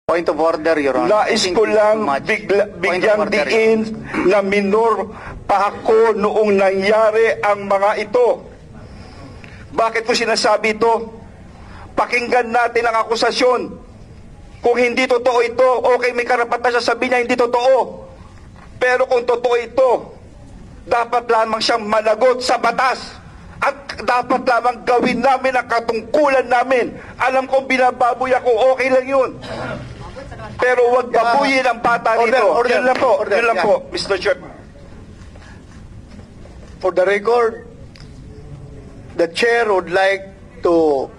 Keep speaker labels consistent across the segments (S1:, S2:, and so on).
S1: Point of order, Your Honor.
S2: Nais ko lang bigyang diin na minor pa ako noong nangyari ang mga ito. Bakit po sinasabi ito? Pakinggan natin ang akusasyon. Kung hindi totoo ito, okay, may karapatan siya sabihin niya hindi totoo. Pero kung totoo ito, dapat lamang siyang managot sa batas. At dapat lamang gawin namin ang katungkulan namin. Alam kong binababoy ako, okay lang yun. Pero huwag babuyin ang bata nito. Yun lang po, yun lang po, Mr. Chair.
S3: For the record, the chair would like to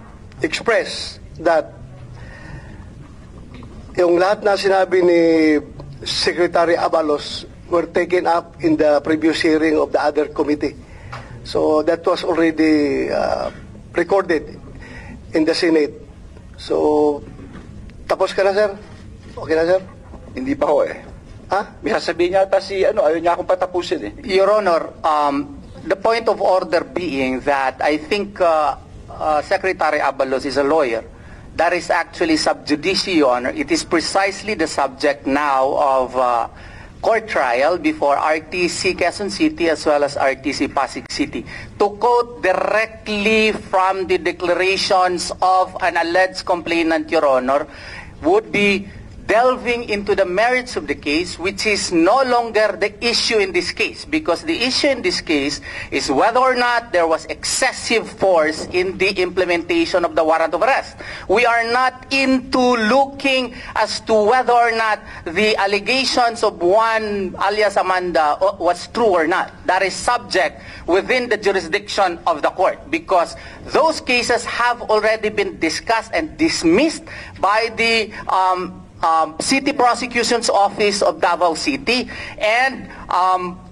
S3: express that yung lahat na sinabi ni Secretary Abalos were taken up in the previous hearing of the other committee. So that was already recorded in the Senate. So, tapos ka na, sir? Okay na, sir?
S2: Hindi pa ho eh.
S3: Ha?
S2: May sasabihin niya ata si, ayaw niya akong patapusin eh.
S1: Your Honor, the point of order being that I think Secretary Abalos is a lawyer. That is actually sub judice, Your Honor. It is precisely the subject now of court trial before RTC Quezon City as well as RTC Pasig City. To quote directly from the declarations of an alleged complainant, Your Honor, would be delving into the merits of the case, which is no longer the issue in this case, because the issue in this case is whether or not there was excessive force in the implementation of the warrant of arrest. We are not into looking as to whether or not the allegations of one alias Amanda was true or not. That is subject within the jurisdiction of the court, because those cases have already been discussed and dismissed by the City Prosecution's Office of Davao City, and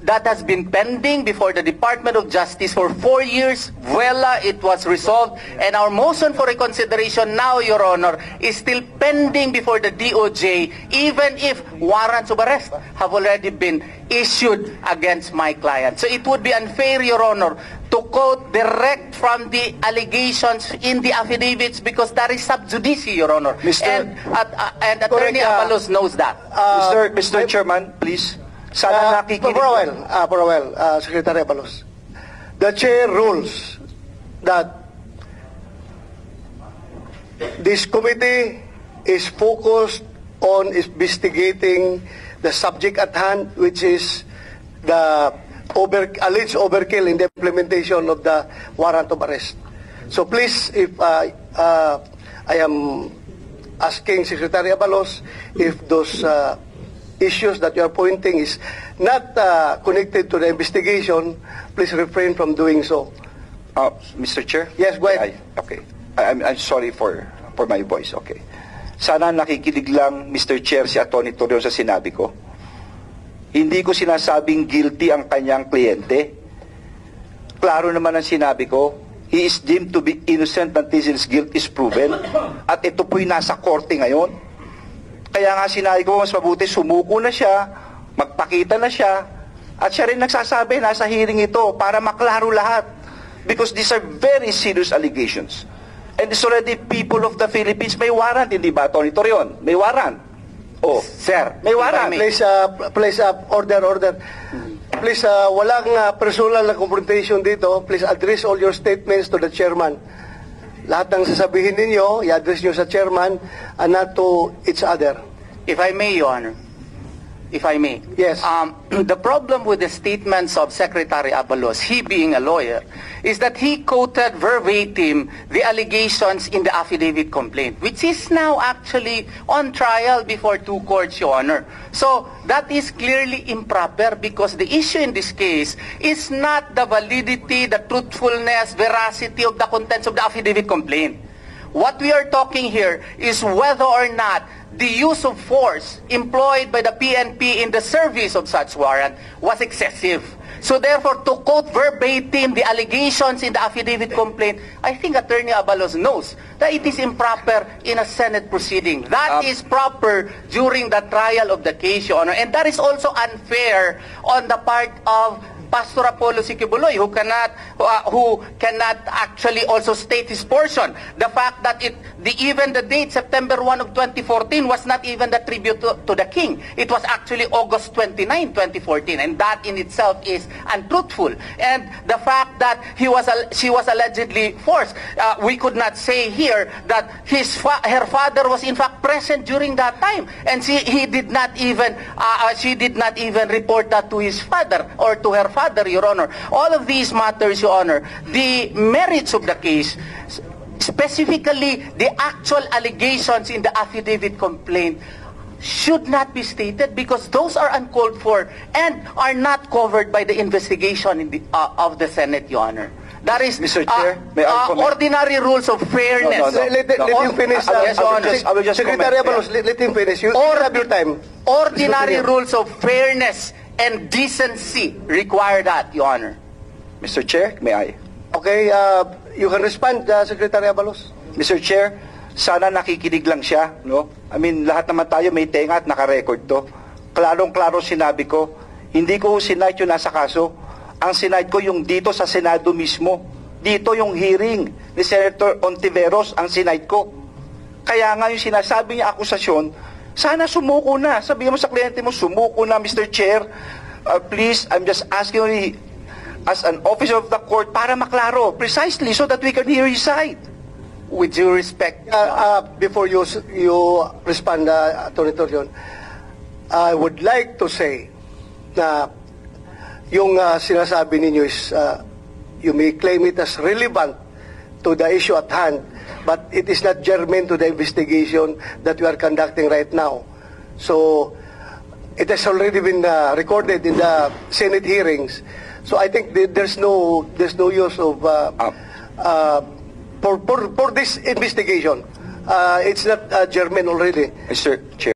S1: that has been pending before the Department of Justice for 4 years. Voila, it was resolved, and our motion for reconsideration now, Your Honor, is still pending before the DOJ, even if warrants of arrest have already been issued against my client. So it would be unfair, Your Honor, to quote direct from the allegations in the affidavits, because that is sub judice, Your Honor. And Attorney Abalos knows that.
S2: Mr. Chairman, please. Sana nakikinig.
S3: For a while, Secretary Abalos. The chair rules that this committee is focused on investigating the subject at hand, which is the alleged overkill in the implementation of the warrant of arrest. So please, if I am asking Secretary Abalos if those issues that you are pointing is not connected to the investigation, please refrain from doing so.
S2: Mr. Chair?
S3: Yes, go ahead.
S2: Okay. I'm sorry for my voice. Okay. Sana nakikinig lang, Mr. Chair, si Atty. Torion sa sinabi ko. Hindi ko sinasabing guilty ang kanyang kliyente. Klaro naman ang sinabi ko. He is deemed to be innocent until his guilt is proven. At ito po'y nasa korte ngayon. Kaya nga sinabi ko, mas mabuti sumuko na siya, magpakita na siya, at siya rin nagsasabi, nasa hearing ito, para maklaro lahat. Because these are very serious allegations. And it's already people of the Philippines, may warrant, hindi ba, Atty. Torion? May warrant. Oh,
S1: sir,
S2: may warrant.
S3: Please, order. Please, walang personal na confrontation dito. Please address all your statements to the chairman. Lahat ng sasabihin ninyo, i-address nyo sa chairman and not to each other.
S1: If I may, Your Honor. If I may.
S3: Yes.
S1: The problem with the statements of Secretary Abalos, he being a lawyer, is that he quoted verbatim the allegations in the affidavit complaint, which is now actually on trial before 2 courts, Your Honor. So that is clearly improper, because the issue in this case is not the validity, the truthfulness, veracity of the contents of the affidavit complaint. What we are talking here is whether or not the use of force employed by the PNP in the service of such warrant was excessive. So therefore, to quote verbatim the allegations in the affidavit complaint, I think Attorney Abalos knows that it is improper in a Senate proceeding. That is proper during the trial of the case, Your Honor. And that is also unfair on the part of Pastor Apollo Sikibuloy, who cannot actually also state his portion. The fact that even the date September 1 of 2014 was not even the tribute to the king. It was actually August 29, 2014, and that in itself is untruthful. And the fact that she was allegedly forced, we could not say here that her father was in fact present during that time, and she did not even report that to his father or to her father, Your Honor. All of these matters, Your Honor, the merits of the case, specifically the actual allegations in the affidavit complaint, should not be stated because those are uncalled for and are not covered by the investigation of the Senate, Your Honor. That is,
S2: Mr. Chair, may I comment?
S1: ordinary rules of fairness.
S2: No.
S3: Let him finish.
S2: I will just
S3: Secretary
S2: comment.
S3: Abalos, let him finish. You have your time.
S1: Ordinary
S3: Mr.
S1: rules of fairness and decency require that, Your Honor.
S2: Mr. Chair, may I?
S3: Okay, you can respond, Secretary Abalos.
S2: Mr. Chair, sana nakikinig lang siya, no? I mean, lahat naman tayo may tenga at naka-record to. Klarong-klaro sinabi ko, hindi ko sinight yung nasa kaso. Ang sinight ko yung dito sa Senado mismo. Dito yung hearing ni Senator Ontiveros ang sinight ko. Kaya nga yung sinasabi niya akusasyon, sana sumuko na. Sabihin mo sa kliyente mo, sumuko na, Mr. Chair. Please, I'm just asking you as an officer of the court para maklaro, precisely so that we can hear his side.
S1: With due respect,
S3: Before you respond, Attorney Torion, I would like to say na yung sinasabi ninyo is you may claim it as relevant to the issue at hand, but it is not germane to the investigation that we are conducting right now. So it has already been recorded in the Senate hearings. So I think there's no use of for this investigation. It's not germane already.
S2: Mr. Chair.